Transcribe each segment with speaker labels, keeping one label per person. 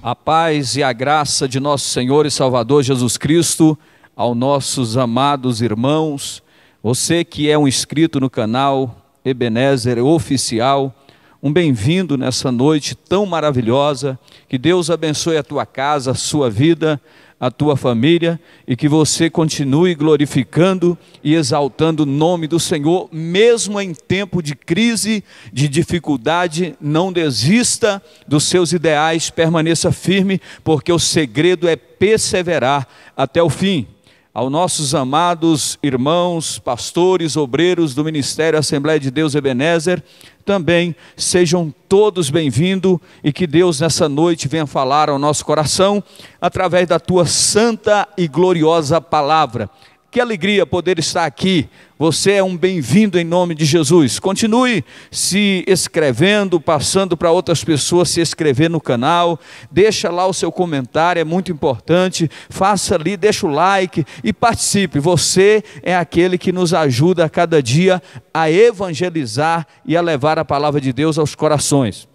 Speaker 1: A paz e a graça de nosso Senhor e Salvador Jesus Cristo, aos nossos amados irmãos, você que é um inscrito no canal Ebenezer Oficial, um bem-vindo nessa noite tão maravilhosa. Que Deus abençoe a tua casa, a sua vida, a tua família, e que você continue glorificando e exaltando o nome do Senhor, mesmo em tempo de crise, de dificuldade. Não desista dos seus ideais, permaneça firme, porque o segredo é perseverar até o fim. Aos nossos amados irmãos, pastores, obreiros do Ministério Assembleia de Deus Ebenezer, também sejam todos bem-vindos, e que Deus nessa noite venha falar ao nosso coração, através da tua santa e gloriosa palavra. Que alegria poder estar aqui. Você é um bem-vindo em nome de Jesus. Continue se inscrevendo, passando para outras pessoas se inscrever no canal. Deixa lá o seu comentário, é muito importante. Faça ali, deixa o like e participe. Você é aquele que nos ajuda a cada dia a evangelizar e a levar a palavra de Deus aos corações.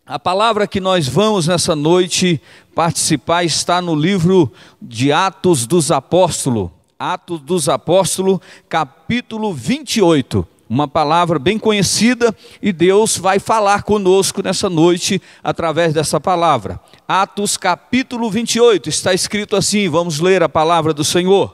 Speaker 1: A palavra que nós vamos nessa noite participar está no livro de Atos dos Apóstolos. Atos dos Apóstolos, capítulo 28, uma palavra bem conhecida, e Deus vai falar conosco nessa noite através dessa palavra. Atos capítulo 28, está escrito assim, vamos ler a palavra do Senhor.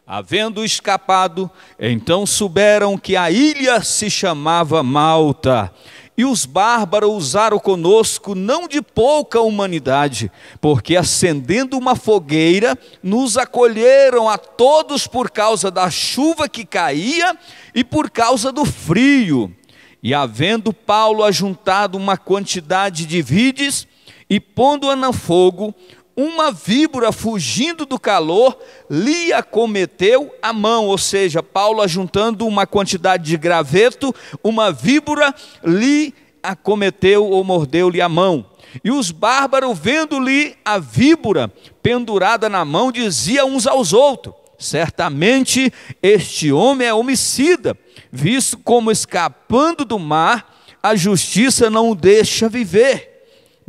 Speaker 1: Havendo escapado, então souberam que a ilha se chamava Malta, e os bárbaros usaram conosco não de pouca humanidade, porque acendendo uma fogueira, nos acolheram a todos por causa da chuva que caía e por causa do frio. E havendo Paulo ajuntado uma quantidade de vides e pondo-a no fogo, uma víbora fugindo do calor lhe acometeu a mão. Ou seja, Paulo ajuntando uma quantidade de graveto, uma víbora lhe acometeu ou mordeu-lhe a mão. E os bárbaros, vendo-lhe a víbora pendurada na mão, diziam uns aos outros: certamente este homem é homicida, visto como escapando do mar, a justiça não o deixa viver.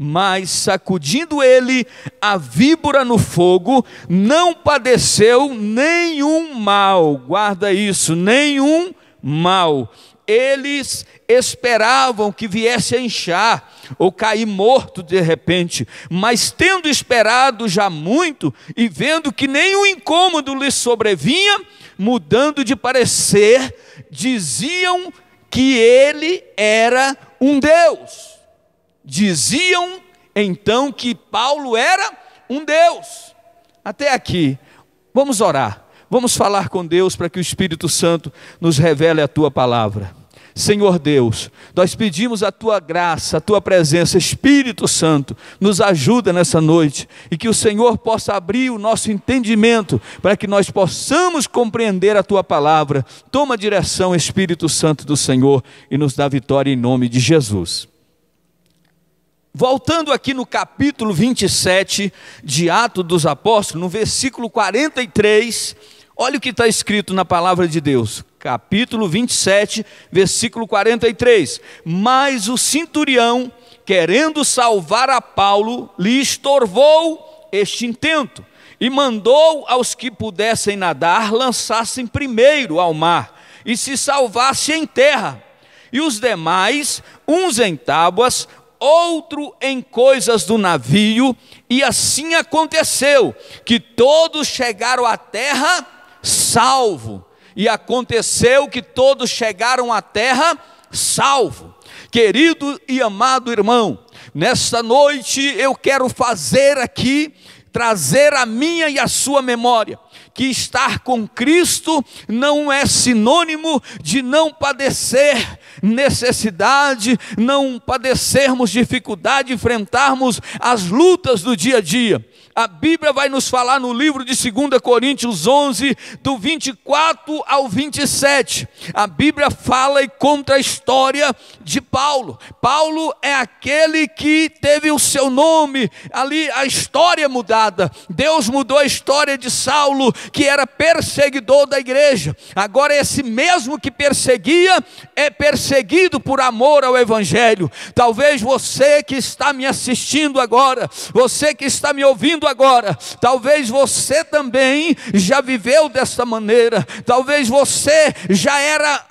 Speaker 1: Mas sacudindo ele a víbora no fogo, não padeceu nenhum mal. Guarda isso, nenhum mal. Eles esperavam que viesse a inchar ou cair morto de repente, mas tendo esperado já muito e vendo que nenhum incômodo lhe sobrevinha, mudando de parecer, diziam que ele era um Deus. Diziam então que Paulo era um Deus. Até aqui, vamos orar, vamos falar com Deus para que o Espírito Santo nos revele a tua palavra. Senhor Deus, nós pedimos a tua graça, a tua presença. Espírito Santo, nos ajuda nessa noite, e que o Senhor possa abrir o nosso entendimento, para que nós possamos compreender a tua palavra. Toma a direção, Espírito Santo do Senhor, e nos dá vitória em nome de Jesus. Voltando aqui no capítulo 27 de Atos dos Apóstolos, no versículo 43, olha o que está escrito na palavra de Deus. Capítulo 27, versículo 43. Mas o centurião, querendo salvar a Paulo, lhe estorvou este intento, e mandou aos que pudessem nadar, lançassem primeiro ao mar, e se salvassem em terra, e os demais, uns em tábuas, outro em coisas do navio. E assim aconteceu, que todos chegaram à terra salvo. E aconteceu que todos chegaram à terra salvo. Querido e amado irmão, nesta noite eu quero fazer aqui, trazer a minha e a sua memória, que estar com Cristo não é sinônimo de não padecer necessidade, não padecermos dificuldade, enfrentarmos as lutas do dia a dia. A Bíblia vai nos falar no livro de 2 Coríntios 11, do 24 ao 27. A Bíblia fala e conta a história de Paulo. Paulo é aquele que teve o seu nome ali, a história mudada. Deus mudou a história de Saulo, que era perseguidor da igreja. Agora esse mesmo que perseguia, é perseguido por amor ao Evangelho. Talvez você que está me assistindo agora, você que está me ouvindo agora, talvez você também já viveu dessa maneira. Talvez você já era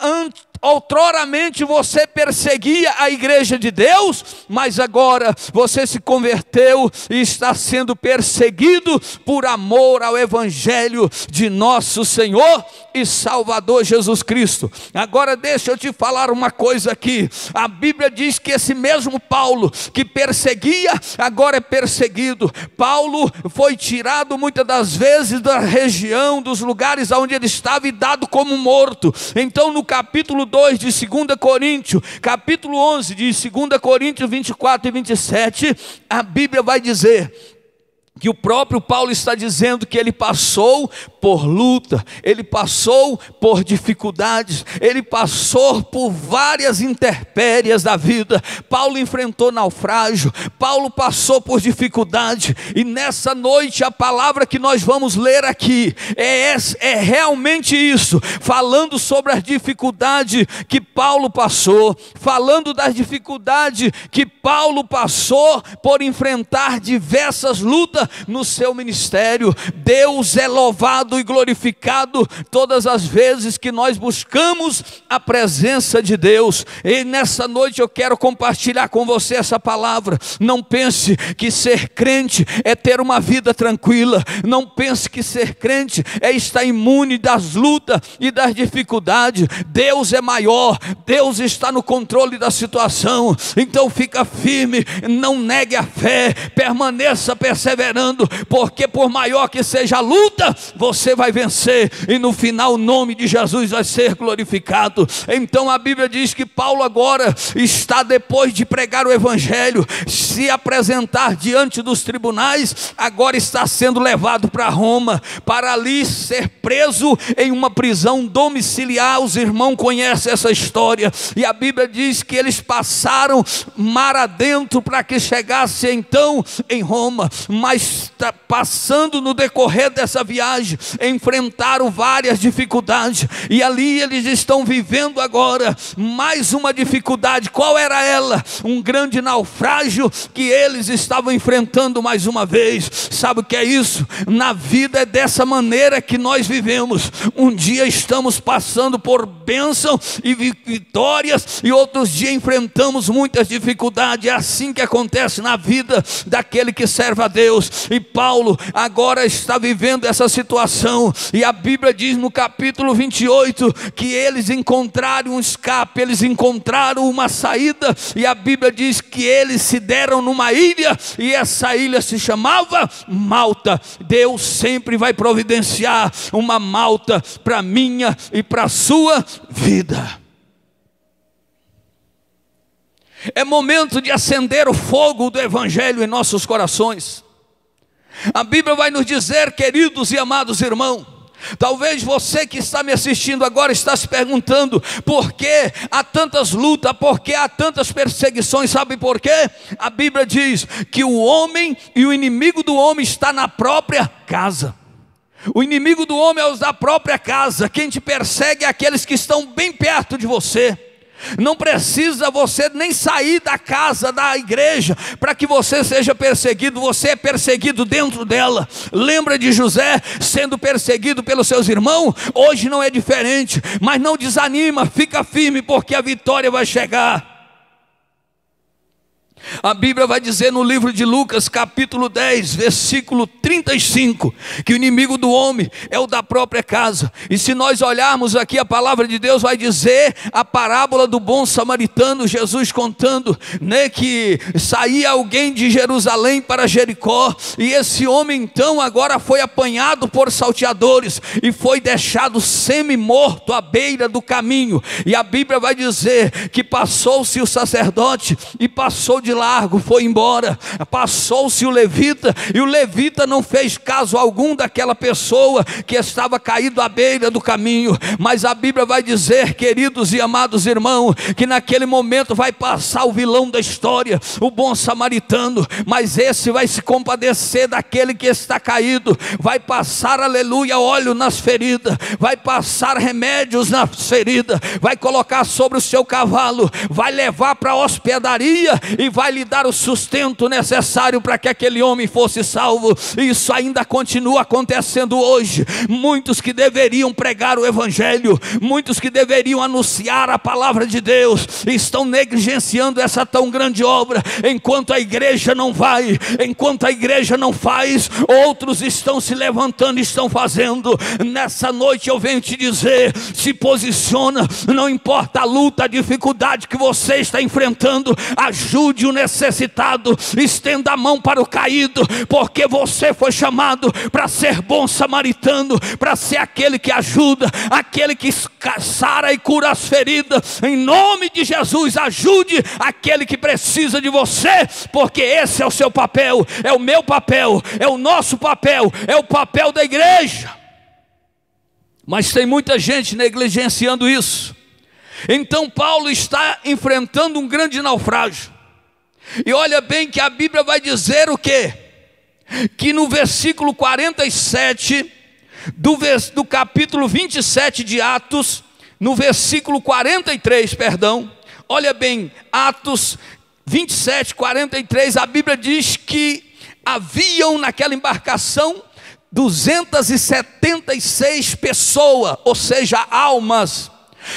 Speaker 1: outroramente você perseguia a igreja de Deus, mas agora você se converteu e está sendo perseguido por amor ao Evangelho de nosso Senhor e Salvador Jesus Cristo. Agora deixa eu te falar uma coisa aqui. A Bíblia diz que esse mesmo Paulo que perseguia, agora é perseguido. Paulo foi tirado muitas das vezes da região, dos lugares onde ele estava e dado como morto. Então no capítulo 2 de 2 Coríntios, capítulo 11 de 2 Coríntios 24 e 27, a Bíblia vai dizer que o próprio Paulo está dizendo que ele passou por luta, ele passou por dificuldades, ele passou por várias intempéries da vida. Paulo enfrentou naufrágio, Paulo passou por dificuldade, e nessa noite a palavra que nós vamos ler aqui é realmente isso, falando sobre as dificuldades que Paulo passou, falando das dificuldades que Paulo passou por enfrentar diversas lutas no seu ministério. Deus é louvado e glorificado todas as vezes que nós buscamos a presença de Deus. E nessa noite eu quero compartilhar com você essa palavra. Não pense que ser crente é ter uma vida tranquila. Não pense que ser crente é estar imune das lutas e das dificuldades. Deus é maior, Deus está no controle da situação. Então fica firme, não negue a fé, permaneça perseverando, porque por maior que seja a luta, você vai vencer, e no final o nome de Jesus vai ser glorificado. Então a Bíblia diz que Paulo agora está, depois de pregar o Evangelho, se apresentar diante dos tribunais, agora está sendo levado para Roma, para ali ser preso em uma prisão domiciliar. Os irmãos conhecem essa história, e a Bíblia diz que eles passaram mar adentro para que chegasse então em Roma, mas passando no decorrer dessa viagem, enfrentaram várias dificuldades, e ali eles estão vivendo agora mais uma dificuldade. Qual era ela? Um grande naufrágio que eles estavam enfrentando mais uma vez. Sabe o que é isso? Na vida é dessa maneira que nós vivemos. Um dia estamos passando por bênçãos e vitórias, e outros dias enfrentamos muitas dificuldades. É assim que acontece na vida daquele que serve a Deus. E Paulo agora está vivendo essa situação, e a Bíblia diz no capítulo 28 que eles encontraram um escape, eles encontraram uma saída, e a Bíblia diz que eles se deram numa ilha, e essa ilha se chamava Malta. Deus sempre vai providenciar uma Malta para minha e para a sua vida. É momento de acender o fogo do Evangelho em nossos corações. A Bíblia vai nos dizer, queridos e amados irmãos, talvez você que está me assistindo agora está se perguntando: por que há tantas lutas, por que há tantas perseguições? Sabe por quê? A Bíblia diz que o homem e o inimigo do homem está na própria casa. O inimigo do homem é os da própria casa. Quem te persegue é aqueles que estão bem perto de você. Não precisa você nem sair da casa, da igreja, para que você seja perseguido. Você é perseguido dentro dela. Lembra de José sendo perseguido pelos seus irmãos? Hoje não é diferente, mas não desanima, fica firme, porque a vitória vai chegar. A Bíblia vai dizer no livro de Lucas, capítulo 10, versículo 35, que o inimigo do homem é o da própria casa. E se nós olharmos aqui, a palavra de Deus vai dizer a parábola do bom samaritano, Jesus contando, né, que saía alguém de Jerusalém para Jericó, e esse homem então agora foi apanhado por salteadores e foi deixado semi-morto à beira do caminho. E a Bíblia vai dizer que passou-se o sacerdote e passou de largo, foi embora. Passou-se o levita, e o levita não fez caso algum daquela pessoa que estava caído à beira do caminho. Mas a Bíblia vai dizer, queridos e amados irmãos, que naquele momento vai passar o vilão da história, o bom samaritano, mas esse vai se compadecer daquele que está caído, vai passar, aleluia, óleo nas feridas, vai passar remédios nas feridas, vai colocar sobre o seu cavalo, vai levar para a hospedaria e vai lhe dar o sustento necessário para que aquele homem fosse salvo. Isso ainda continua acontecendo hoje. Muitos que deveriam pregar o evangelho, muitos que deveriam anunciar a palavra de Deus, estão negligenciando essa tão grande obra. Enquanto a igreja não vai, enquanto a igreja não faz, outros estão se levantando e estão fazendo. Nessa noite eu venho te dizer, se posiciona, não importa a luta, a dificuldade que você está enfrentando, ajude o necessitado, estenda a mão para o caído, porque você foi chamado para ser bom samaritano, para ser aquele que ajuda, aquele que sara e cura as feridas. Em nome de Jesus, ajude aquele que precisa de você, porque esse é o seu papel, é o meu papel, é o nosso papel, é o papel da igreja. Mas tem muita gente negligenciando isso. Então Paulo está enfrentando um grande naufrágio. E olha bem que a Bíblia vai dizer o quê? Que no versículo 47 do capítulo 27 de Atos, no versículo 43, perdão, olha bem, Atos 27, 43, a Bíblia diz que haviam naquela embarcação 276 pessoas, ou seja, almas.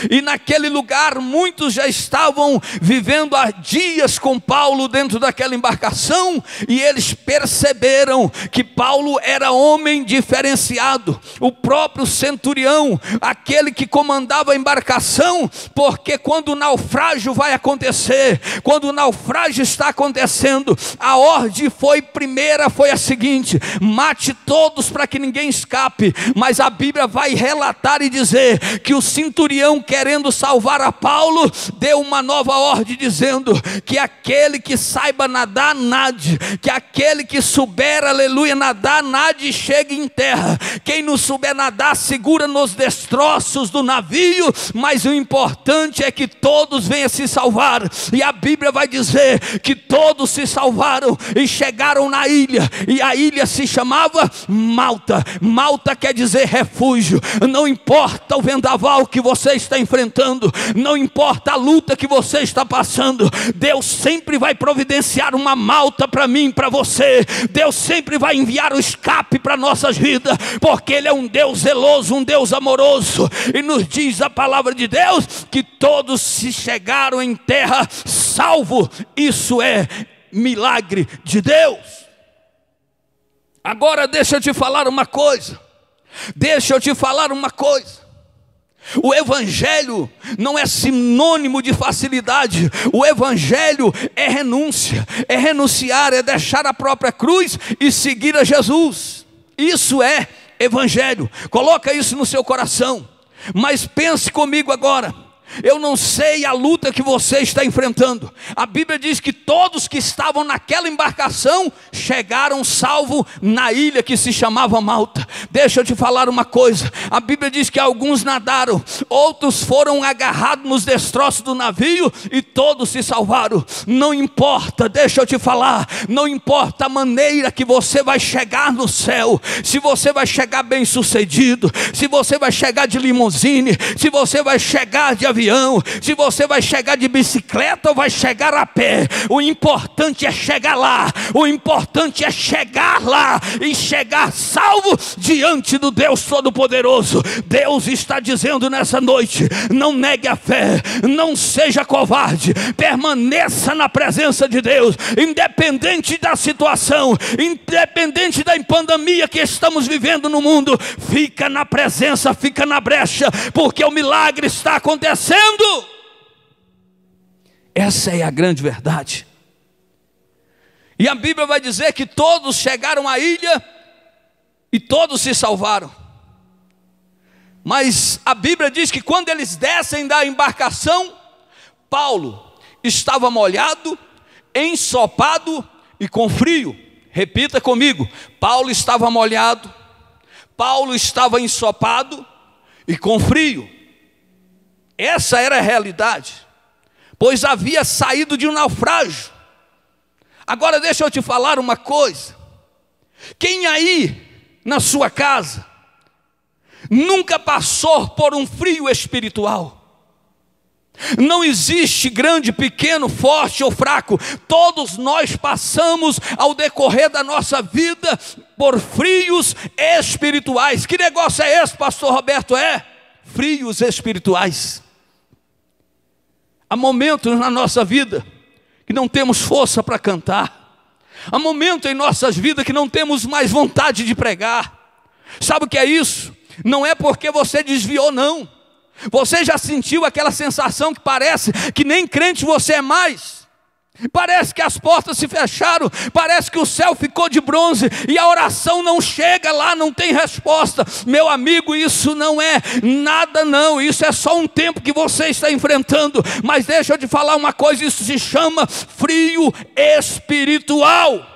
Speaker 1: E naquele lugar muitos já estavam vivendo há dias com Paulo dentro daquela embarcação, e eles perceberam que Paulo era homem diferenciado, o próprio centurião, aquele que comandava a embarcação, porque quando o naufrágio vai acontecer, quando o naufrágio está acontecendo, a ordem primeira foi a seguinte: mate todos para que ninguém escape. Mas a Bíblia vai relatar e dizer que o centurião, querendo salvar a Paulo, deu uma nova ordem dizendo que aquele que saiba nadar, nade, que aquele que souber, aleluia, nadar, nade e chegue em terra. Quem não souber nadar, segura nos destroços do navio, mas o importante é que todos venham se salvar. E a Bíblia vai dizer que todos se salvaram e chegaram na ilha, e a ilha se chamava Malta. Malta quer dizer refúgio. Não importa o vendaval que você está enfrentando, não importa a luta que você está passando, Deus sempre vai providenciar uma Malta para mim, para você. Deus sempre vai enviar o escape para nossas vidas, porque Ele é um Deus zeloso, um Deus amoroso. E nos diz a palavra de Deus que todos se chegaram em terra salvo. Isso é milagre de Deus. Agora deixa eu te falar uma coisa. O evangelho não é sinônimo de facilidade. O evangelho é renúncia, é renunciar, é deixar a própria cruz e seguir a Jesus. Isso é evangelho. Coloca isso no seu coração. Mas pense comigo agora. Eu não sei a luta que você está enfrentando. A Bíblia diz que todos que estavam naquela embarcação chegaram salvos na ilha que se chamava Malta. Deixa eu te falar uma coisa. A Bíblia diz que alguns nadaram, outros foram agarrados nos destroços do navio e todos se salvaram. Não importa, deixa eu te falar, não importa a maneira que você vai chegar no céu, se você vai chegar bem sucedido, se você vai chegar de limusine, se você vai chegar de avião, se você vai chegar de bicicleta ou vai chegar a pé, o importante é chegar lá. O importante é chegar lá e chegar salvo diante do Deus Todo-Poderoso. Deus está dizendo nessa noite: não negue a fé, não seja covarde, permaneça na presença de Deus, independente da situação, independente da pandemia que estamos vivendo no mundo. Fica na presença, fica na brecha, porque o milagre está acontecendo. Essa é a grande verdade. E a Bíblia vai dizer que todos chegaram à ilha e todos se salvaram. Mas a Bíblia diz que quando eles descem da embarcação, Paulo estava molhado ensopado e com frio. Repita comigo: Paulo estava molhado, Paulo estava ensopado e com frio. Essa era a realidade, pois havia saído de um naufrágio. Agora deixa eu te falar uma coisa: quem aí na sua casa nunca passou por um frio espiritual? Não existe grande, pequeno, forte ou fraco. Todos nós passamos ao decorrer da nossa vida por frios espirituais. Que negócio é esse, pastor Roberto? Frios espirituais. Há momentos na nossa vida que não temos força para cantar. Há momentos em nossas vidas que não temos mais vontade de pregar. Sabe o que é isso? Não é porque você desviou, não. Você já sentiu aquela sensação que parece que nem crente você é mais? Parece que as portas se fecharam, parece que o céu ficou de bronze e a oração não chega lá, não tem resposta. Meu amigo, isso não é nada não, isso é só um tempo que você está enfrentando. Mas deixa eu te falar uma coisa, isso se chama frio espiritual.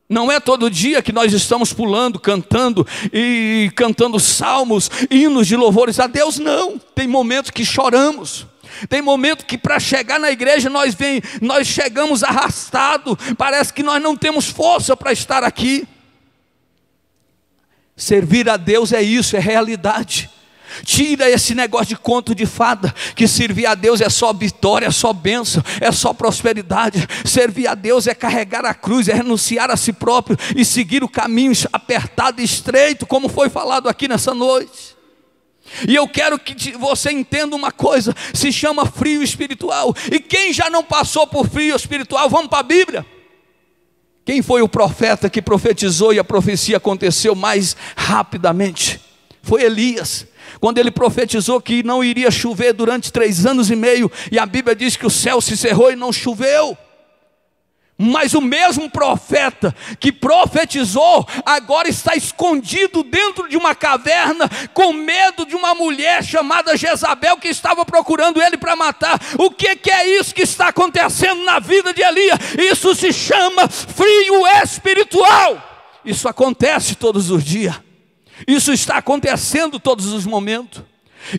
Speaker 1: Não é todo dia que nós estamos pulando, cantando e cantando salmos, hinos de louvores a Deus, não. Tem momentos que choramos, tem momentos que para chegar na igreja nós chegamos arrastados, parece que nós não temos força para estar aqui. Servir a Deus é isso, é realidade. Tira esse negócio de conto de fada, que servir a Deus é só vitória, é só bênção, é só prosperidade. Servir a Deus é carregar a cruz, é renunciar a si próprio e seguir o caminho apertado e estreito, como foi falado aqui nessa noite. E eu quero que você entenda uma coisa, se chama frio espiritual. E quem já não passou por frio espiritual, vamos para a Bíblia. Quem foi o profeta que profetizou e a profecia aconteceu mais rapidamente? Foi Elias. Quando ele profetizou que não iria chover durante 3 anos e meio, e a Bíblia diz que o céu se cerrou e não choveu. Mas o mesmo profeta que profetizou, agora está escondido dentro de uma caverna, com medo de uma mulher chamada Jezabel, que estava procurando ele para matar. O que é isso que está acontecendo na vida de Elias? Isso se chama frio espiritual. Isso acontece todos os dias. Isso está acontecendo todos os momentos.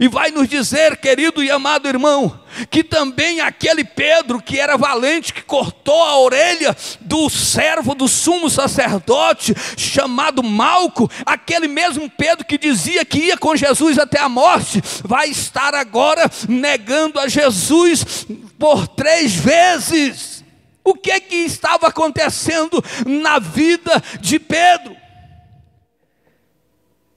Speaker 1: E vai nos dizer, querido e amado irmão, que também aquele Pedro que era valente, que cortou a orelha do servo do sumo sacerdote, chamado Malco, aquele mesmo Pedro que dizia que ia com Jesus até a morte, vai estar agora negando a Jesus por 3 vezes. O que estava acontecendo na vida de Pedro?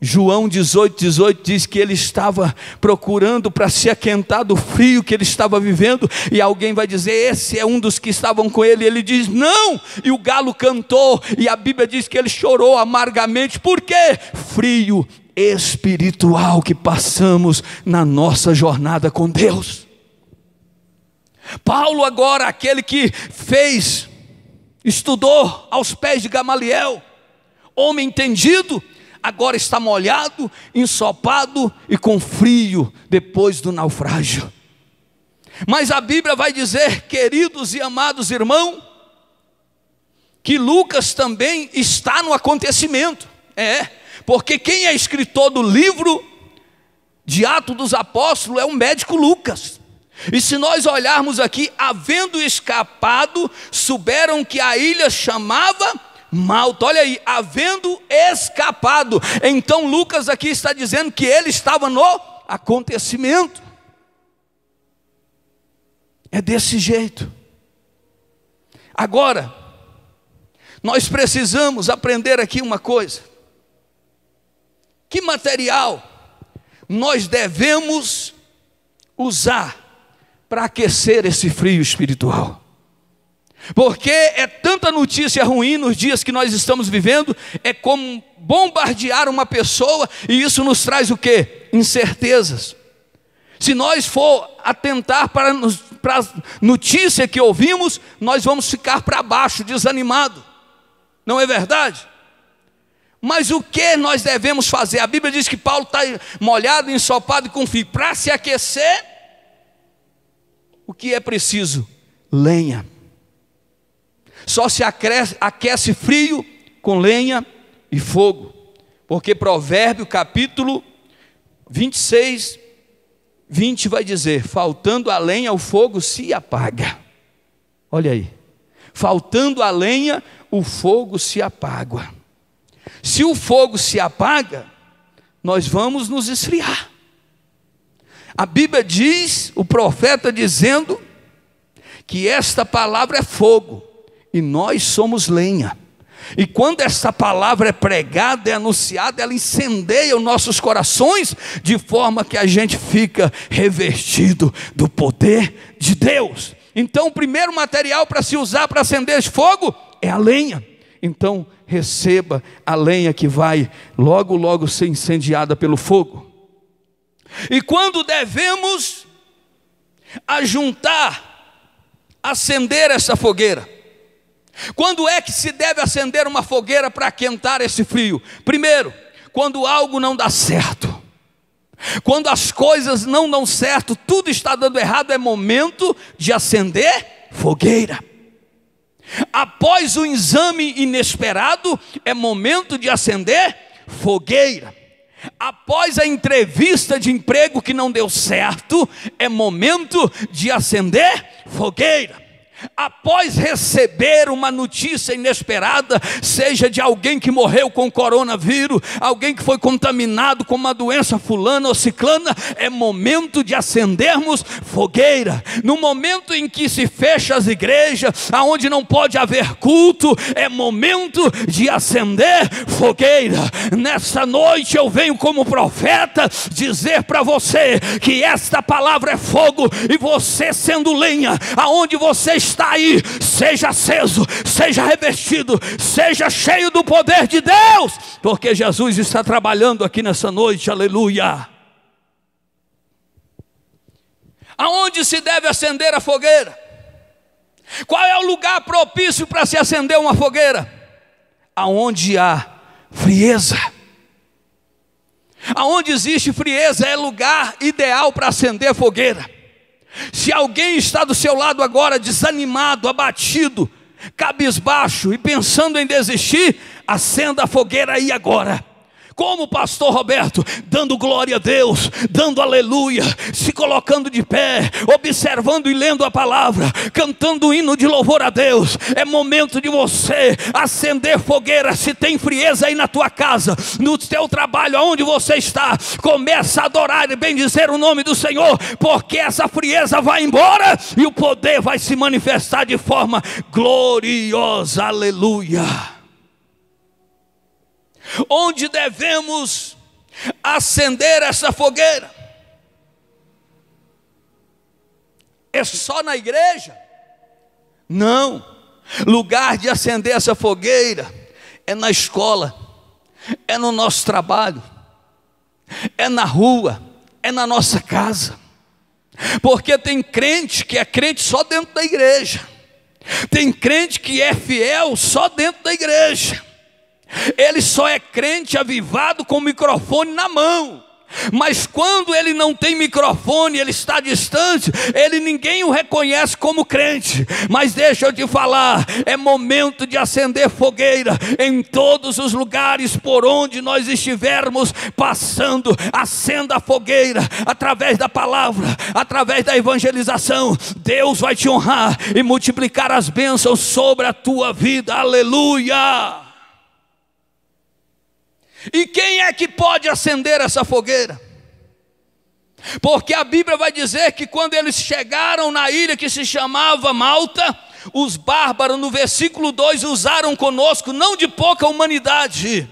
Speaker 1: João 18 diz que ele estava procurando para se aquentar do frio que ele estava vivendo, e alguém vai dizer, esse é um dos que estavam com ele, e ele diz, não, e o galo cantou, e a Bíblia diz que ele chorou amargamente. Por quê? Frio espiritual que passamos na nossa jornada com Deus. Paulo agora, aquele que estudou aos pés de Gamaliel, homem entendido, agora está molhado, ensopado e com frio depois do naufrágio. Mas a Bíblia vai dizer, queridos e amados irmãos, que Lucas também está no acontecimento. Porque quem é escritor do livro de Atos dos Apóstolos é o médico Lucas. E se nós olharmos aqui, havendo escapado, souberam que a ilha chamava Malta. Olha aí, havendo escapado. Então Lucas aqui está dizendo que ele estava no acontecimento. É desse jeito. Agora, nós precisamos aprender aqui uma coisa. Que material nós devemos usar para aquecer esse frio espiritual? Porque é tanta notícia ruim nos dias que nós estamos vivendo, é como bombardear uma pessoa, e isso nos traz o quê? Incertezas. Se nós for atentar para a notícia que ouvimos, nós vamos ficar para baixo, desanimado. Não é verdade? Mas o que nós devemos fazer? A Bíblia diz que Paulo está molhado, ensopado e com frio. Para se aquecer, o que é preciso? Lenha. Só se aquece frio com lenha e fogo. Porque Provérbio capítulo 26, 20 vai dizer: faltando a lenha, o fogo se apaga. Olha aí, faltando a lenha, o fogo se apaga. Se o fogo se apaga, nós vamos nos esfriar. A Bíblia diz, o profeta dizendo, que esta palavra é fogo, e nós somos lenha. E quando essa palavra é pregada, é anunciada, ela incendeia os nossos corações, de forma que a gente fica revestido do poder de Deus. Então o primeiro material para se usar para acender esse fogo é a lenha. Então receba a lenha que vai logo logo ser incendiada pelo fogo. E quando devemos acender essa fogueira? Quando é que se deve acender uma fogueira para aquentar esse frio? Primeiro, quando algo não dá certo. Quando as coisas não dão certo, tudo está dando errado, é momento de acender fogueira. Após o exame inesperado, é momento de acender fogueira. Após a entrevista de emprego que não deu certo, é momento de acender fogueira. Após receber uma notícia inesperada, seja de alguém que morreu com coronavírus, alguém que foi contaminado com uma doença fulana ou ciclana, é momento de acendermos fogueira. No momento em que se fecha as igrejas, aonde não pode haver culto, é momento de acender fogueira. Nessa noite eu venho como profeta dizer para você que esta palavra é fogo, e você sendo lenha, aonde você está aí, seja aceso, seja revestido, seja cheio do poder de Deus, porque Jesus está trabalhando aqui nessa noite, aleluia. Aonde se deve acender a fogueira? Qual é o lugar propício para se acender uma fogueira? Aonde há frieza. Aonde existe frieza é lugar ideal para acender fogueira. Se alguém está do seu lado agora desanimado, abatido, cabisbaixo e pensando em desistir, acenda a fogueira aí agora. Como o pastor Roberto, dando glória a Deus, dando aleluia, se colocando de pé, observando e lendo a palavra, cantando o hino de louvor a Deus. É momento de você acender fogueira. Se tem frieza aí na tua casa, no teu trabalho, aonde você está, começa a adorar e bendizer o nome do Senhor, porque essa frieza vai embora e o poder vai se manifestar de forma gloriosa, aleluia. Onde devemos acender essa fogueira? É só na igreja? Não. Lugar de acender essa fogueira é na escola, é no nosso trabalho, é na rua, é na nossa casa. Porque tem crente que é crente só dentro da igreja, tem crente que é fiel só dentro da igreja. Ele só é crente avivado com o microfone na mão. Mas quando ele não tem microfone, ele está distante, ninguém o reconhece como crente. Mas deixa eu te falar, é momento de acender fogueira em todos os lugares por onde nós estivermos passando. Acenda a fogueira através da palavra, através da evangelização. Deus vai te honrar e multiplicar as bênçãos sobre a tua vida, aleluia. E quem é que pode acender essa fogueira? Porque a Bíblia vai dizer que quando eles chegaram na ilha que se chamava Malta, os bárbaros no versículo 2 usaram conosco não de pouca humanidade,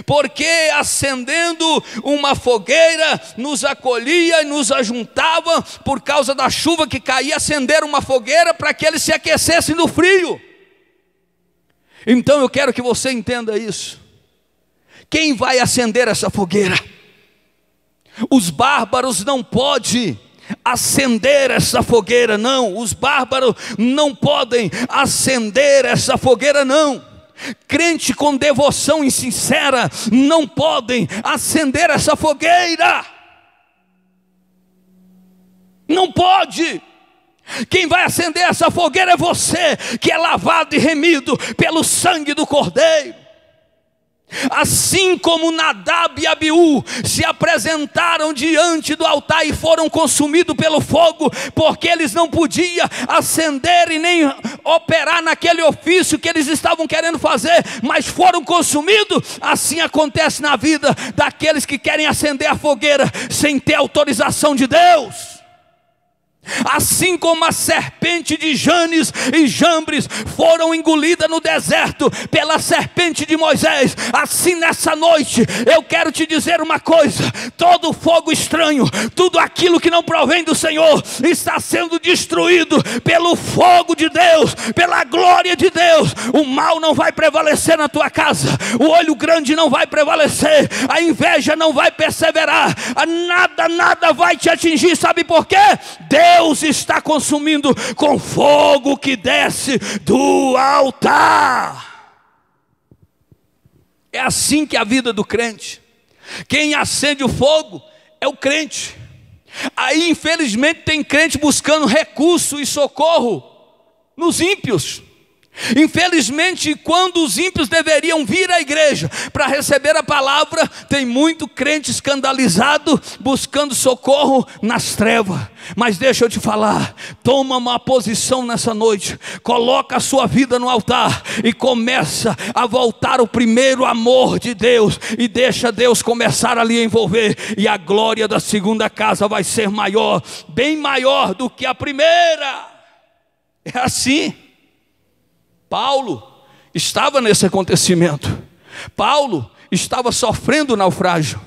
Speaker 1: porque acendendo uma fogueira nos acolhia e nos ajuntava por causa da chuva que caía. Acender uma fogueira para que eles se aquecessem do frio. Então eu quero que você entenda isso. Quem vai acender essa fogueira? Os bárbaros não podem acender essa fogueira, não. Os bárbaros não podem acender essa fogueira, não. Crente com devoção sincera não podem acender essa fogueira. Não pode. Quem vai acender essa fogueira é você, que é lavado e remido pelo sangue do Cordeiro. Assim como Nadab e Abiú se apresentaram diante do altar e foram consumidos pelo fogo, porque eles não podiam acender e nem operar naquele ofício que eles estavam querendo fazer, mas foram consumidos. Assim acontece na vida daqueles que querem acender a fogueira sem ter autorização de Deus. Assim como a serpente de Janes e Jambres foram engolidas no deserto pela serpente de Moisés, assim nessa noite eu quero te dizer uma coisa: todo fogo estranho, tudo aquilo que não provém do Senhor, está sendo destruído pelo fogo de Deus, pela glória de Deus. O mal não vai prevalecer na tua casa, o olho grande não vai prevalecer, a inveja não vai perseverar, nada vai te atingir. Sabe por quê? Deus está consumindo com fogo que desce do altar. É assim que é a vida do crente. Quem acende o fogo é o crente. Aí infelizmente tem crente buscando recurso e socorro nos ímpios. Infelizmente, quando os ímpios deveriam vir à igreja para receber a palavra, tem muito crente escandalizado buscando socorro nas trevas. Mas deixa eu te falar, toma uma posição nessa noite, coloca a sua vida no altar e começa a voltar o primeiro amor de Deus, e deixa Deus começar ali a envolver, e a glória da segunda casa vai ser maior, bem maior do que a primeira. É assim. Paulo estava nesse acontecimento. Paulo estava sofrendo naufrágio.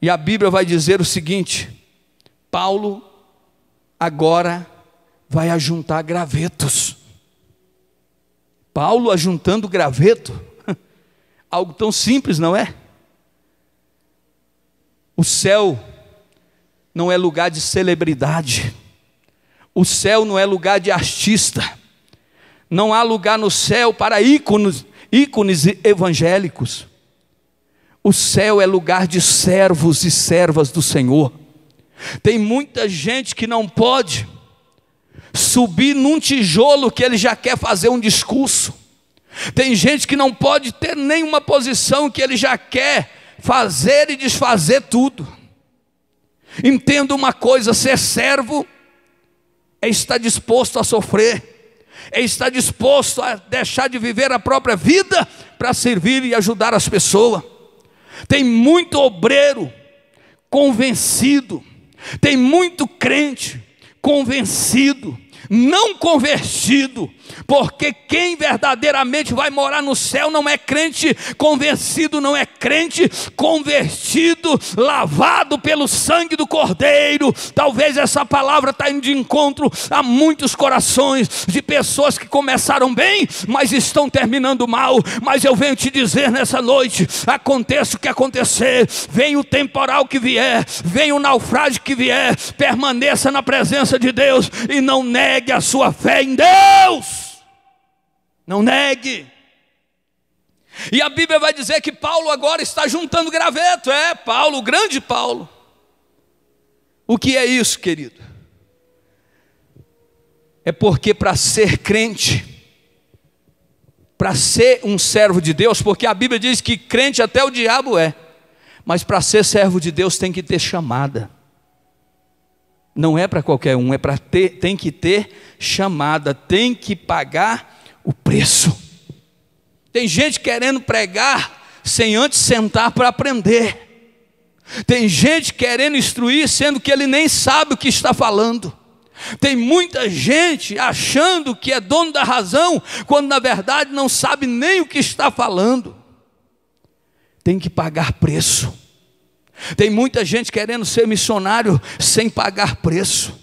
Speaker 1: E a Bíblia vai dizer o seguinte: Paulo agora vai ajuntar gravetos. Paulo ajuntando graveto. Algo tão simples, não é? O céu não é lugar de celebridade. O céu não é lugar de artista. Não há lugar no céu para ícones evangélicos. O céu é lugar de servos e servas do Senhor. Tem muita gente que não pode subir num tijolo que ele já quer fazer um discurso. Tem gente que não pode ter nenhuma posição que ele já quer fazer e desfazer tudo. Entenda uma coisa: ser servo é estar disposto a sofrer, é estar disposto a deixar de viver a própria vida para servir e ajudar as pessoas. Tem muito obreiro convencido, tem muito crente convencido, não convertido, porque quem verdadeiramente vai morar no céu não é crente convencido, não é crente convertido, lavado pelo sangue do Cordeiro. Talvez essa palavra está indo de encontro a muitos corações de pessoas que começaram bem, mas estão terminando mal. Mas eu venho te dizer nessa noite: aconteça o que acontecer, venha o temporal que vier, venha o naufrágio que vier, permaneça na presença de Deus e não negue a sua fé em Deus. Não negue. E a Bíblia vai dizer que Paulo agora está juntando graveto. É, Paulo, o grande Paulo. O que é isso, querido? É porque para ser crente, para ser um servo de Deus, porque a Bíblia diz que crente até o diabo é, mas para ser servo de Deus tem que ter chamada. Não é para qualquer um, é para ter, tem que ter chamada, tem que pagar o preço. Tem gente querendo pregar sem antes sentar para aprender. Tem gente querendo instruir sendo que ele nem sabe o que está falando. Tem muita gente achando que é dono da razão, quando na verdade não sabe nem o que está falando. Tem que pagar preço. Tem muita gente querendo ser missionário sem pagar preço.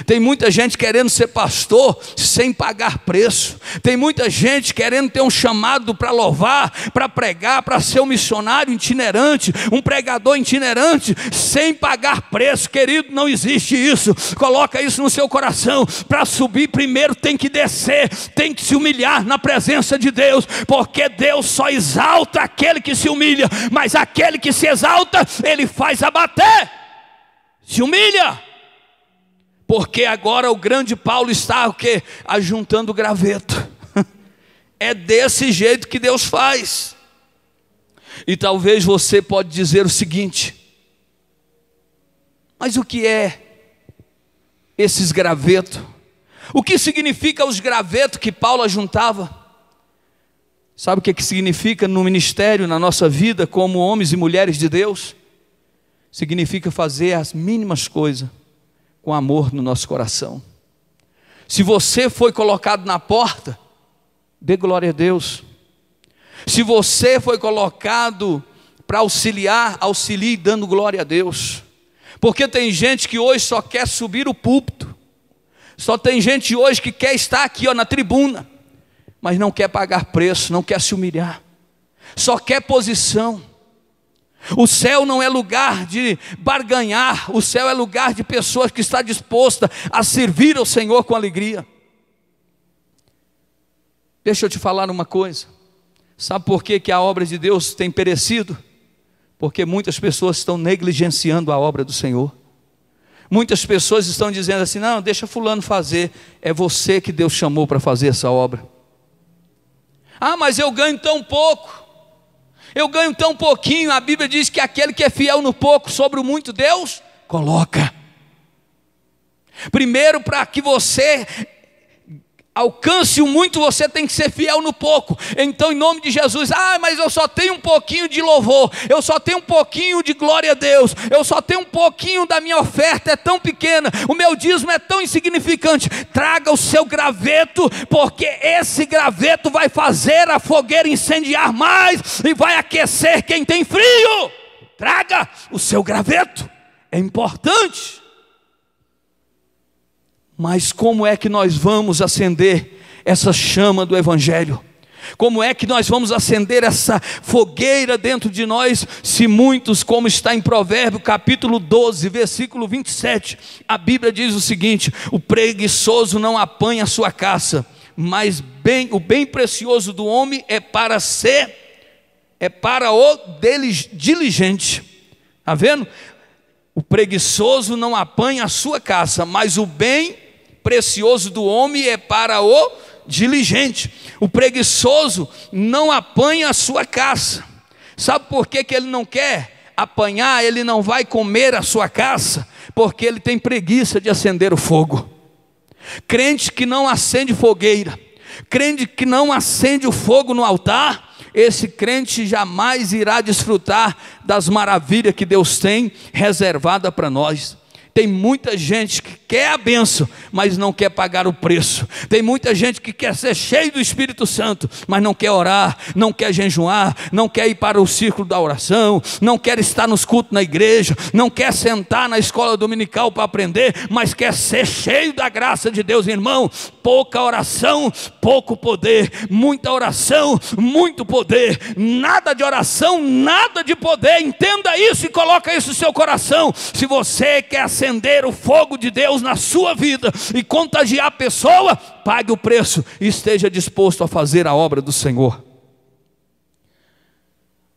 Speaker 1: Tem muita gente querendo ser pastor sem pagar preço. Tem muita gente querendo ter um chamado para louvar, para pregar, para ser um missionário itinerante, um pregador itinerante, sem pagar preço. Querido, não existe isso. Coloca isso no seu coração. Para subir primeiro tem que descer, tem que se humilhar na presença de Deus, porque Deus só exalta aquele que se humilha, mas aquele que se exalta, Ele faz abater. Se humilha. Porque agora o grande Paulo está o quê? Ajuntando graveto. É desse jeito que Deus faz. E talvez você pode dizer o seguinte: mas o que é esses gravetos? O que significa os gravetos que Paulo ajuntava? Sabe o que significa no ministério, na nossa vida, como homens e mulheres de Deus? Significa fazer as mínimas coisas com amor no nosso coração. Se você foi colocado na porta, dê glória a Deus. Se você foi colocado para auxiliar, auxilie dando glória a Deus. Porque tem gente que hoje só quer subir o púlpito. Só tem gente hoje que quer estar aqui na tribuna, mas não quer pagar preço, não quer se humilhar. Só quer posição. O céu não é lugar de barganhar. O céu é lugar de pessoas que estão dispostas a servir ao Senhor com alegria. Deixa eu te falar uma coisa. Sabe por que a obra de Deus tem perecido? Porque muitas pessoas estão negligenciando a obra do Senhor. Muitas pessoas estão dizendo assim: não, deixa fulano fazer. É você que Deus chamou para fazer essa obra. Ah, mas eu ganho tão pouco. Eu ganho tão pouquinho. A Bíblia diz que aquele que é fiel no pouco, sobre o muito Deus coloca. Primeiro, para que você alcance o muito, você tem que ser fiel no pouco. Então, em nome de Jesus: ah, mas eu só tenho um pouquinho de louvor, eu só tenho um pouquinho de glória a Deus, eu só tenho um pouquinho da minha oferta, é tão pequena, o meu dízimo é tão insignificante. Traga o seu graveto, porque esse graveto vai fazer a fogueira incendiar mais e vai aquecer quem tem frio. Traga o seu graveto, é importante. Mas como é que nós vamos acender essa chama do Evangelho? Como é que nós vamos acender essa fogueira dentro de nós, se muitos, como está em Provérbios capítulo 12, versículo 27, a Bíblia diz o seguinte: o preguiçoso não apanha a sua caça, mas o bem precioso do homem é para o diligente. Está vendo? O preguiçoso não apanha a sua caça, mas o bem precioso do homem é para o diligente. O preguiçoso não apanha a sua caça. Sabe por que ele não quer apanhar? Ele não vai comer a sua caça, porque ele tem preguiça de acender o fogo. Crente que não acende fogueira, crente que não acende o fogo no altar, esse crente jamais irá desfrutar das maravilhas que Deus tem reservada para nós. Tem muita gente que quer a bênção, mas não quer pagar o preço. Tem muita gente que quer ser cheio do Espírito Santo, mas não quer orar, não quer jejuar, não quer ir para o círculo da oração, não quer estar nos cultos na igreja, não quer sentar na escola dominical para aprender, mas quer ser cheio da graça de Deus. Irmão, pouca oração, pouco poder. Muita oração, muito poder. Nada de oração, nada de poder. Entenda isso e coloca isso no seu coração. Se você quer acender o fogo de Deus na sua vida e contagiar a pessoa, pague o preço e esteja disposto a fazer a obra do Senhor.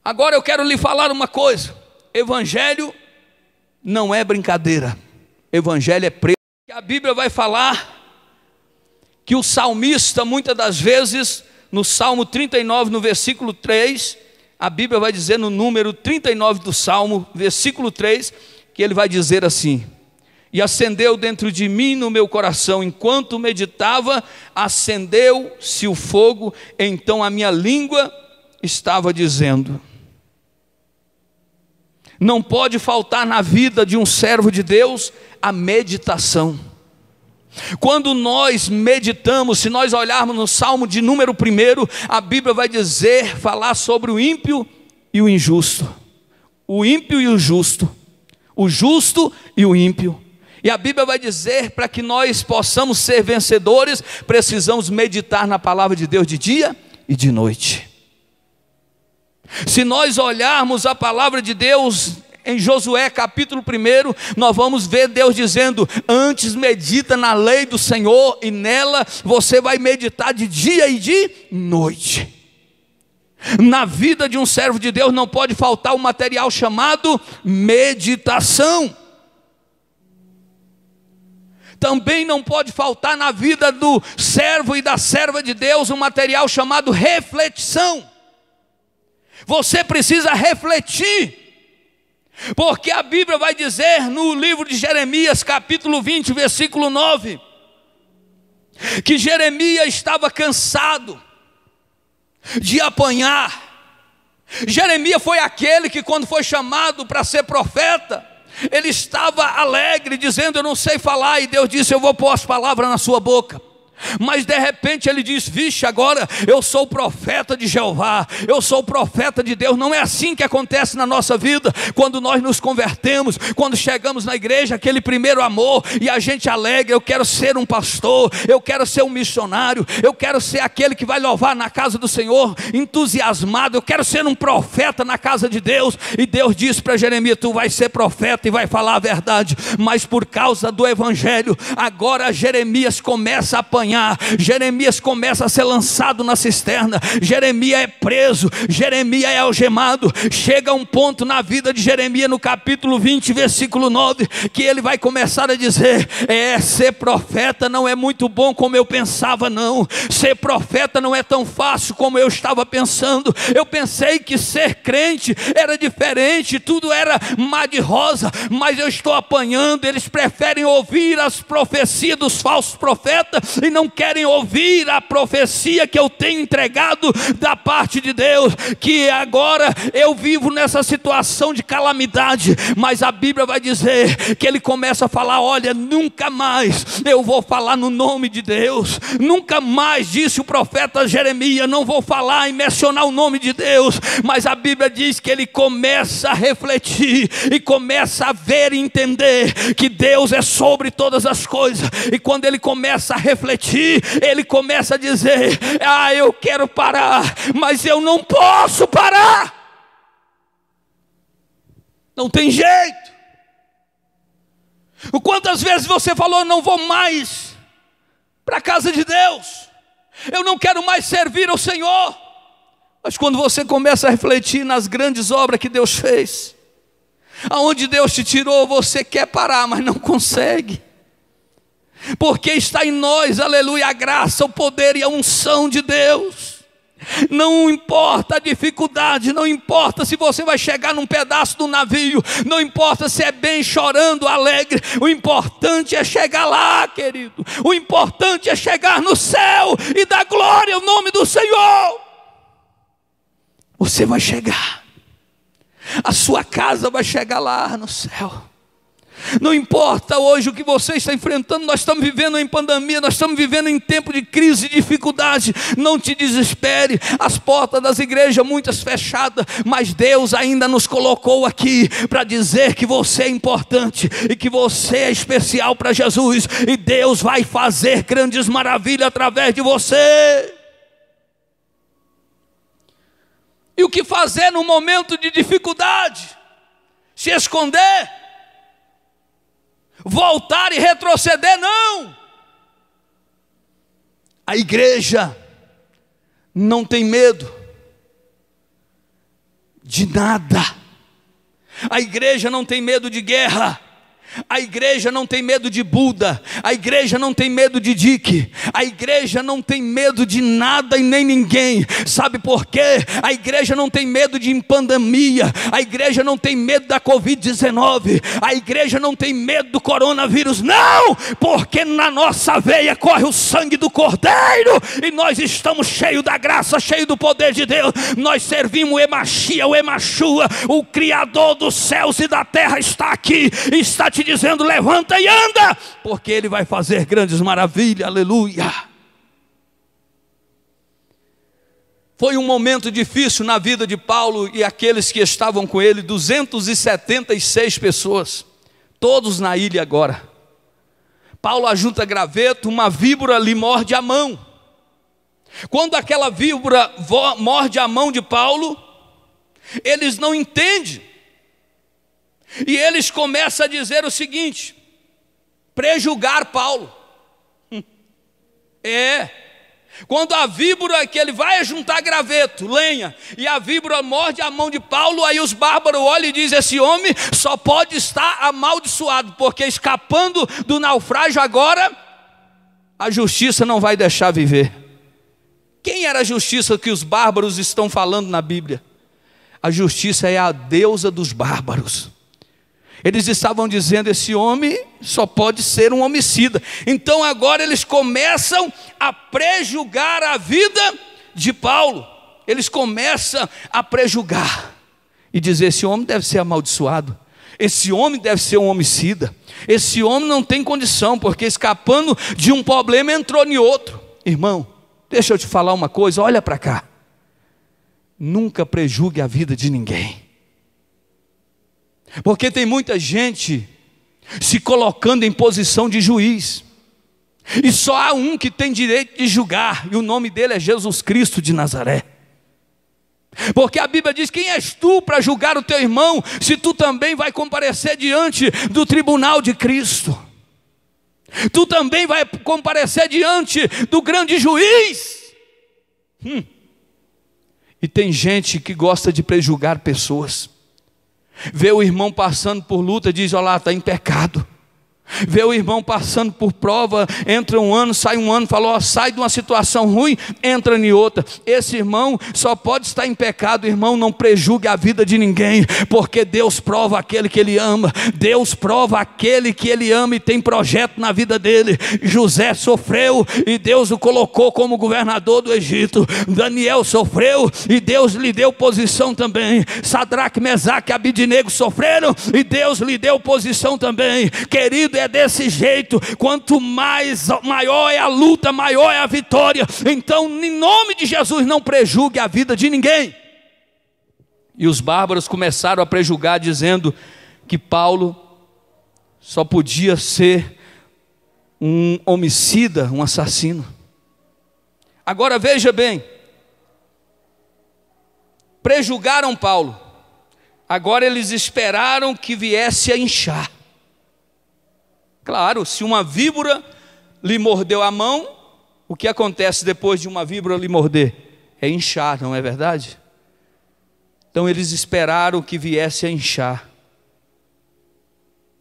Speaker 1: Agora eu quero lhe falar uma coisa: Evangelho não é brincadeira, Evangelho é preço. A Bíblia vai falar que o salmista, muitas das vezes, no Salmo 39, no versículo 3, a Bíblia vai dizer no número 39 do Salmo, versículo 3, que ele vai dizer assim: e acendeu dentro de mim no meu coração, enquanto meditava, acendeu-se o fogo, então a minha língua estava dizendo. Não pode faltar na vida de um servo de Deus a meditação. Quando nós meditamos, se nós olharmos no Salmo de número 1, a Bíblia vai dizer, falar sobre o ímpio e o injusto. O ímpio e o justo e o ímpio. E a Bíblia vai dizer, para que nós possamos ser vencedores, precisamos meditar na palavra de Deus de dia e de noite. Se nós olharmos a palavra de Deus em Josué capítulo 1, nós vamos ver Deus dizendo: antes medita na lei do Senhor, e nela você vai meditar de dia e de noite. Na vida de um servo de Deus não pode faltar um material chamado meditação. Também não pode faltar na vida do servo e da serva de Deus um material chamado reflexão. Você precisa refletir, porque a Bíblia vai dizer no livro de Jeremias, capítulo 20, versículo 9, que Jeremias estava cansado de apanhar. Jeremias foi aquele que, quando foi chamado para ser profeta, ele estava alegre, dizendo: eu não sei falar, e Deus disse: eu vou pôr as palavras na sua boca. Mas de repente ele diz: vixe, agora eu sou o profeta de Jeová, eu sou o profeta de Deus. Não é assim que acontece na nossa vida, quando nós nos convertemos, quando chegamos na igreja, aquele primeiro amor, e a gente alegra: eu quero ser um pastor, eu quero ser um missionário, eu quero ser aquele que vai louvar na casa do Senhor, entusiasmado, eu quero ser um profeta na casa de Deus. E Deus disse para Jeremias: tu vai ser profeta e vai falar a verdade. Mas por causa do evangelho, agora Jeremias começa a apanhar, Jeremias começa a ser lançado na cisterna, Jeremias é preso, Jeremias é algemado. Chega um ponto na vida de Jeremias, no capítulo 20, versículo 9, que ele vai começar a dizer: ser profeta não é muito bom como eu pensava, não. Ser profeta não é tão fácil como eu estava pensando. Eu pensei que ser crente era diferente, tudo era mar de rosa, mas eu estou apanhando. Eles preferem ouvir as profecias dos falsos profetas e não querem ouvir a profecia que eu tenho entregado da parte de Deus. Que agora eu vivo nessa situação de calamidade, mas a Bíblia vai dizer que ele começa a falar: olha, nunca mais eu vou falar no nome de Deus, nunca mais, disse o profeta Jeremias, não vou falar e mencionar o nome de Deus. Mas a Bíblia diz que ele começa a refletir e começa a ver e entender que Deus é sobre todas as coisas. E quando ele começa a refletir, ele começa a dizer: eu quero parar, mas eu não posso parar, não tem jeito. Quantas vezes você falou: não vou mais para a casa de Deus, eu não quero mais servir ao Senhor. Mas quando você começa a refletir nas grandes obras que Deus fez, aonde Deus te tirou, você quer parar, mas não consegue. Porque está em nós, aleluia, a graça, o poder e a unção de Deus. Não importa a dificuldade, não importa se você vai chegar num pedaço do navio, não importa se é bem, chorando, alegre. O importante é chegar lá, querido. O importante é chegar no céu e dar glória ao nome do Senhor. Você vai chegar, a sua casa vai chegar lá no céu. Não importa hoje o que você está enfrentando, nós estamos vivendo em pandemia, nós estamos vivendo em tempo de crise e dificuldade. Não te desespere, as portas das igrejas muitas fechadas, mas Deus ainda nos colocou aqui para dizer que você é importante e que você é especial para Jesus, e Deus vai fazer grandes maravilhas através de você. E o que fazer no momento de dificuldade? Se esconder? Voltar e retroceder? Não. A igreja não tem medo de nada. A igreja não tem medo de guerra. A igreja não tem medo de Buda. A igreja não tem medo de Dick. A igreja não tem medo de nada e nem ninguém. Sabe por quê? A igreja não tem medo de pandemia. A igreja não tem medo da Covid-19. A igreja não tem medo do coronavírus. Não! Porque na nossa veia corre o sangue do Cordeiro. E nós estamos cheios da graça, cheios do poder de Deus. Nós servimos o Emachia, o Emachua. O Criador dos céus e da terra está aqui. Está te dizendo: levanta e anda, porque Ele vai fazer grandes maravilhas. Aleluia. Foi um momento difícil na vida de Paulo e aqueles que estavam com ele, 276 pessoas, todos na ilha agora. Paulo ajunta graveto, uma víbora lhe morde a mão. Quando aquela víbora morde a mão de Paulo, eles não entendem. E eles começam a dizer o seguinte: prejulgar Paulo. Quando a víbora, que ele vai juntar graveto, lenha, e a víbora morde a mão de Paulo, aí os bárbaros olham e dizem: esse homem só pode estar amaldiçoado, porque escapando do naufrágio agora, a justiça não vai deixar viver. Quem era a justiça que os bárbaros estão falando na Bíblia? A justiça é a deusa dos bárbaros. Eles estavam dizendo: esse homem só pode ser um homicida. Então agora eles começam a prejulgar a vida de Paulo. Eles começam a prejulgar e dizer: esse homem deve ser amaldiçoado, esse homem deve ser um homicida, esse homem não tem condição, porque escapando de um problema entrou em outro. Irmão, deixa eu te falar uma coisa, olha para cá. Nunca prejulgue a vida de ninguém. Porque tem muita gente se colocando em posição de juiz, e só há um que tem direito de julgar, e o nome dele é Jesus Cristo de Nazaré. Porque a Bíblia diz: quem és tu para julgar o teu irmão, se tu também vai comparecer diante do tribunal de Cristo? Tu também vai comparecer diante do grande juiz. E tem gente que gosta de prejulgar pessoas. Vê o irmão passando por luta, diz: olha lá, está em pecado. Vê o irmão passando por prova, entra um ano, sai um ano, fala: ó, sai de uma situação ruim, entra em outra. Esse irmão só pode estar em pecado. Irmão, não prejulgue a vida de ninguém, porque Deus prova aquele que Ele ama. Deus prova aquele que Ele ama e tem projeto na vida dele. José sofreu e Deus o colocou como governador do Egito. Daniel sofreu e Deus lhe deu posição também. Sadraque, Mesaque e Abidnego sofreram e Deus lhe deu posição também. Querido, é desse jeito. Quanto maior é a luta, maior é a vitória. Então, em nome de Jesus, não prejulgue a vida de ninguém. E os bárbaros começaram a prejulgar, dizendo que Paulo só podia ser um homicida, um assassino. Agora veja bem, prejulgaram Paulo. Agora eles esperaram que viesse a inchar. Claro, se uma víbora lhe mordeu a mão, o que acontece depois de uma víbora lhe morder? É inchar, não é verdade? Então eles esperaram que viesse a inchar.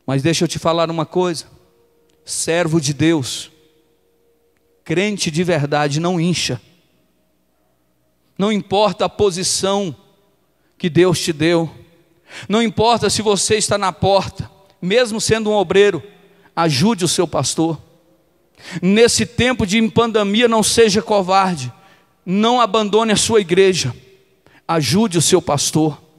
Speaker 1: Mas deixa eu te falar uma coisa: servo de Deus, crente de verdade, não incha. Não importa a posição que Deus te deu, não importa se você está na porta, mesmo sendo um obreiro, ajude o seu pastor. Nesse tempo de pandemia, não seja covarde, não abandone a sua igreja, ajude o seu pastor.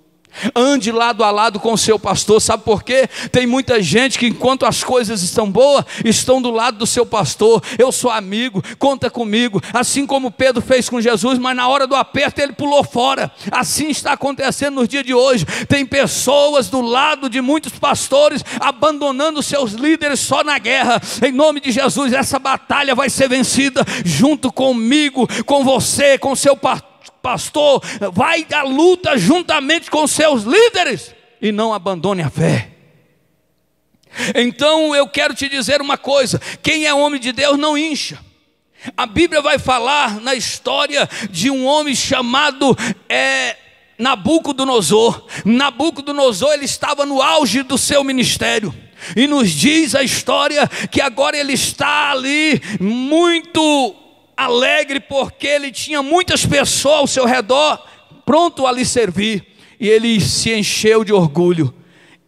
Speaker 1: Ande lado a lado com o seu pastor. Sabe por quê? Tem muita gente que, enquanto as coisas estão boas, estão do lado do seu pastor. Eu sou amigo, conta comigo. Assim como Pedro fez com Jesus, mas na hora do aperto ele pulou fora. Assim está acontecendo nos dias de hoje. Tem pessoas do lado de muitos pastores abandonando seus líderes só na guerra. Em nome de Jesus, essa batalha vai ser vencida junto comigo, com você, com o seu pastor. Vai à luta juntamente com seus líderes e não abandone a fé. Então eu quero te dizer uma coisa: quem é homem de Deus não incha. A Bíblia vai falar na história de um homem chamado Nabucodonosor. Nabucodonosor, ele estava no auge do seu ministério, e nos diz a história que agora ele está ali muito alegre, porque ele tinha muitas pessoas ao seu redor, pronto a lhe servir, e ele se encheu de orgulho.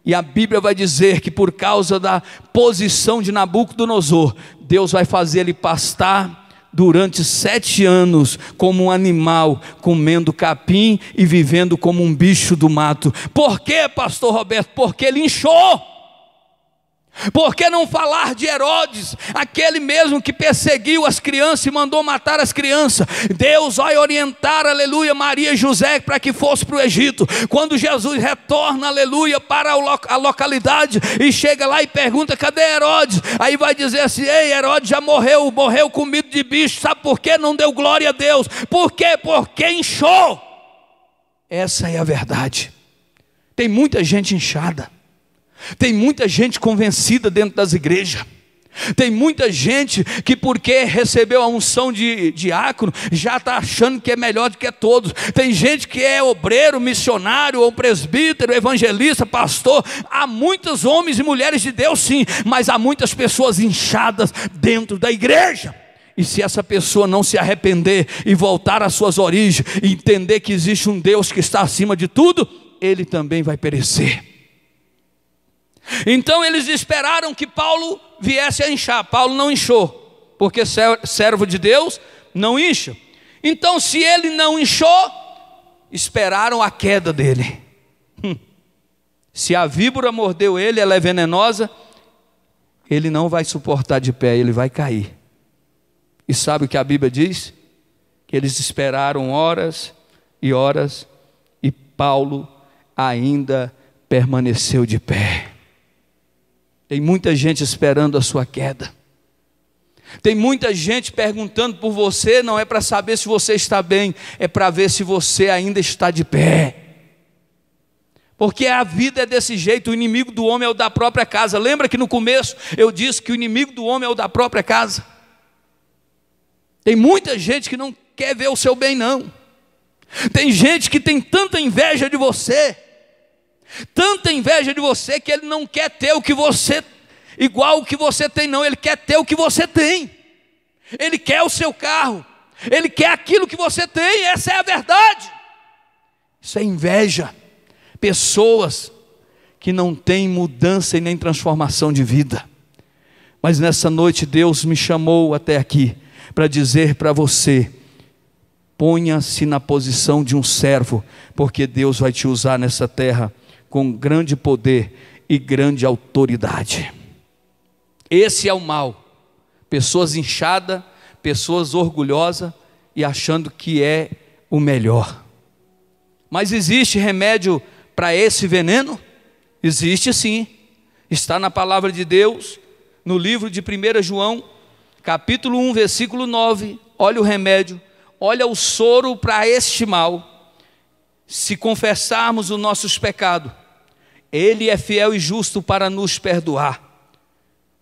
Speaker 1: E a Bíblia vai dizer que por causa da posição de Nabucodonosor, Deus vai fazer ele pastar durante 7 anos como um animal, comendo capim e vivendo como um bicho do mato. Por quê, pastor Roberto? Porque ele inchou. Por que não falar de Herodes, aquele mesmo que perseguiu as crianças e mandou matar as crianças? Deus vai orientar, aleluia, Maria e José para que fosse para o Egito. Quando Jesus retorna, aleluia, para a localidade e chega lá e pergunta: cadê Herodes? Aí vai dizer assim: ei, Herodes já morreu comido de bicho. Sabe por que não deu glória a Deus? Por quê? Porque inchou. Essa é a verdade. Tem muita gente inchada, tem muita gente convencida dentro das igrejas, Tem muita gente que porque recebeu a unção de diácono, já está achando que é melhor do que todos. Tem gente que é obreiro, missionário, ou presbítero, evangelista, pastor. Há muitos homens e mulheres de Deus sim, mas há muitas pessoas inchadas dentro da igreja. E se essa pessoa não se arrepender e voltar às suas origens, e entender que existe um Deus que está acima de tudo, ele também vai perecer. Então eles esperaram que Paulo viesse a inchar. Paulo não inchou, porque servo de Deus não incha. Então se ele não inchou, esperaram a queda dele. Se a víbora mordeu ele, ela é venenosa, ele não vai suportar de pé, ele vai cair. E sabe o que a Bíblia diz? Que eles esperaram horas e horas, e Paulo ainda permaneceu de pé. Tem muita gente esperando a sua queda. Tem muita gente perguntando por você, não é para saber se você está bem, é para ver se você ainda está de pé. Porque a vida é desse jeito, o inimigo do homem é o da própria casa. Lembra que no começo eu disse que o inimigo do homem é o da própria casa? Tem muita gente que não quer ver o seu bem não. Tem gente que tem tanta inveja de você, que ele não quer ter o que você, igual o que você tem não, ele quer ter o que você tem. Ele quer o seu carro, ele quer aquilo que você tem, essa é a verdade. Isso é inveja. Pessoas que não têm mudança e nem transformação de vida. Mas nessa noite Deus me chamou até aqui para dizer para você: ponha-se na posição de um servo, porque Deus vai te usar nessa terra com grande poder e grande autoridade. Esse é o mal. Pessoas inchadas, pessoas orgulhosas e achando que é o melhor. Mas existe remédio para esse veneno? Existe sim. Está na palavra de Deus, no livro de 1 João, capítulo 1, versículo 9. Olha o remédio, olha o soro para este mal. Se confessarmos os nossos pecados, Ele é fiel e justo para nos perdoar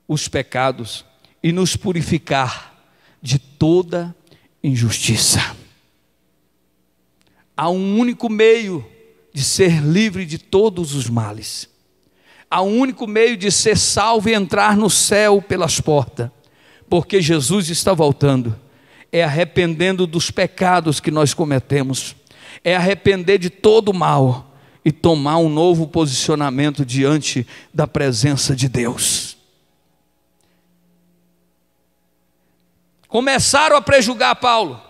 Speaker 1: os pecados e nos purificar de toda injustiça. Há um único meio de ser livre de todos os males. Há um único meio de ser salvo e entrar no céu pelas portas, porque Jesus está voltando. É arrependendo dos pecados que nós cometemos, é arrepender de todo o mal e tomar um novo posicionamento diante da presença de Deus. Começaram a prejulgar Paulo,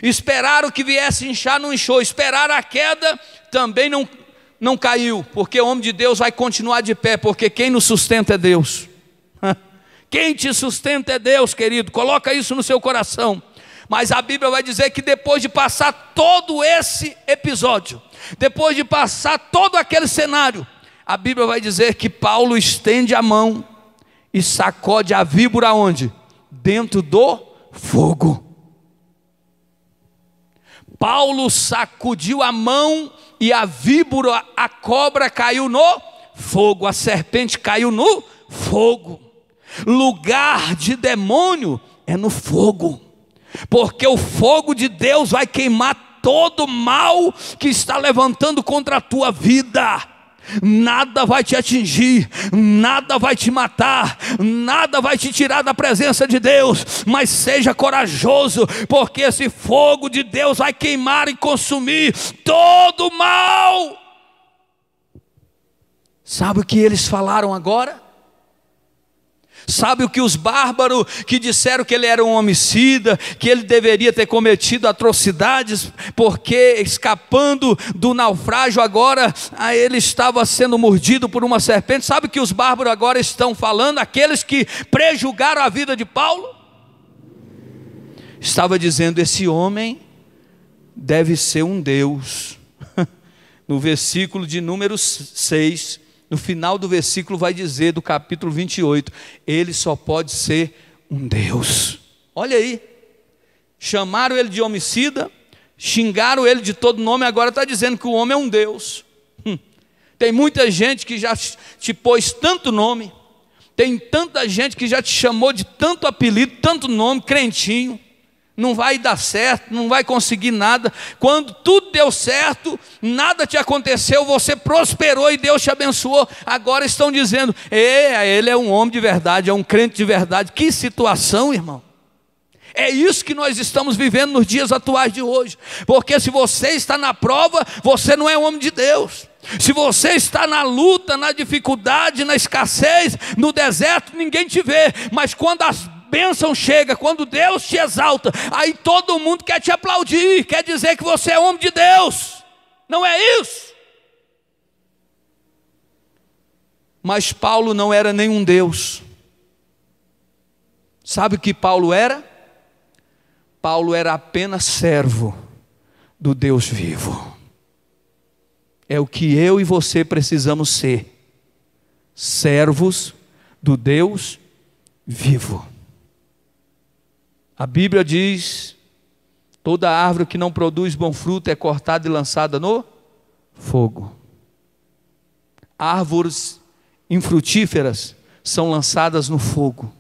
Speaker 1: esperaram que viesse inchar, não inchou, esperaram a queda, também não caiu, porque o homem de Deus vai continuar de pé, porque quem nos sustenta é Deus. Quem te sustenta é Deus, querido, coloca isso no seu coração. Mas a Bíblia vai dizer que depois de passar todo esse episódio, depois de passar todo aquele cenário, a Bíblia vai dizer que Paulo estende a mão e sacode a víbora onde? Dentro do fogo. Paulo sacudiu a mão e a víbora, a cobra caiu no fogo, a serpente caiu no fogo. Lugar de demônio é no fogo, porque o fogo de Deus vai queimar todo mal que está levantando contra a tua vida. Nada vai te atingir, nada vai te matar, nada vai te tirar da presença de Deus. Mas seja corajoso, porque esse fogo de Deus vai queimar e consumir todo o mal. Sabe o que eles falaram agora? Sabe o que os bárbaros que disseram que ele era um homicida, que ele deveria ter cometido atrocidades, porque escapando do naufrágio agora, ele estava sendo mordido por uma serpente. Sabe o que os bárbaros agora estão falando? Aqueles que prejulgaram a vida de Paulo, estava dizendo: esse homem deve ser um Deus. No versículo de número 6, no final do versículo vai dizer, do capítulo 28, ele só pode ser um Deus. Olha aí, chamaram ele de homicida, xingaram ele de todo nome, agora está dizendo que o homem é um Deus. Tem muita gente que já te pôs tanto nome, Tem tanta gente que já te chamou de tanto apelido, tanto nome, crentinho. Não vai dar certo, não vai conseguir nada. Quando tudo deu certo, nada te aconteceu, você prosperou e Deus te abençoou. Agora estão dizendo, ele é um homem de verdade, é um crente de verdade. Que situação, irmão. É isso que nós estamos vivendo nos dias atuais de hoje. Porque se você está na prova, você não é homem de Deus. Se você está na luta, na dificuldade, na escassez, no deserto, ninguém te vê. Mas quando as bênção chega, quando Deus te exalta, aí todo mundo quer te aplaudir, quer dizer que você é homem de Deus. Não é isso? Mas Paulo não era nenhum Deus. Sabe o que Paulo era? Paulo era apenas servo do Deus vivo. É o que eu e você precisamos ser, servos do Deus vivo. A Bíblia diz, toda árvore que não produz bom fruto é cortada e lançada no fogo. Árvores infrutíferas são lançadas no fogo.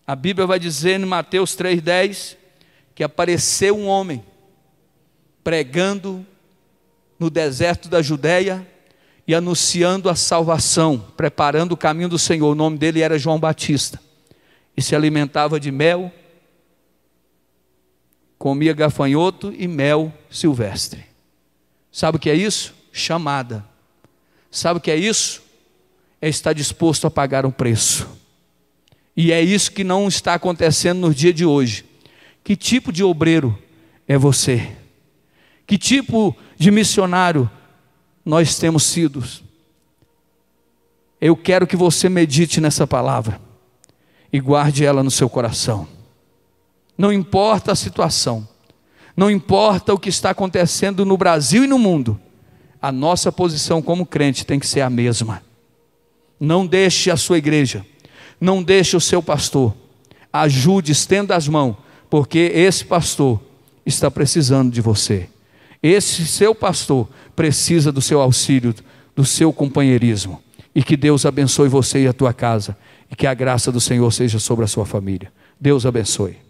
Speaker 1: A Bíblia vai dizer em Mateus 3,10, que apareceu um homem, pregando no deserto da Judéia, e anunciando a salvação, preparando o caminho do Senhor. O nome dele era João Batista, e se alimentava de mel, comia gafanhoto e mel silvestre. Sabe o que é isso? Chamada. Sabe o que é isso? É estar disposto a pagar um preço. E é isso que não está acontecendo no dia de hoje. Que tipo de obreiro é você? Que tipo de missionário nós temos sido? Eu quero que você medite nessa palavra e guarde ela no seu coração. Não importa a situação, não importa o que está acontecendo no Brasil e no mundo, a nossa posição como crente tem que ser a mesma. Não deixe a sua igreja, não deixe o seu pastor, ajude, estenda as mãos, porque esse pastor está precisando de você. Esse seu pastor precisa do seu auxílio, do seu companheirismo. E que Deus abençoe você e a tua casa, e que a graça do Senhor seja sobre a sua família. Deus abençoe.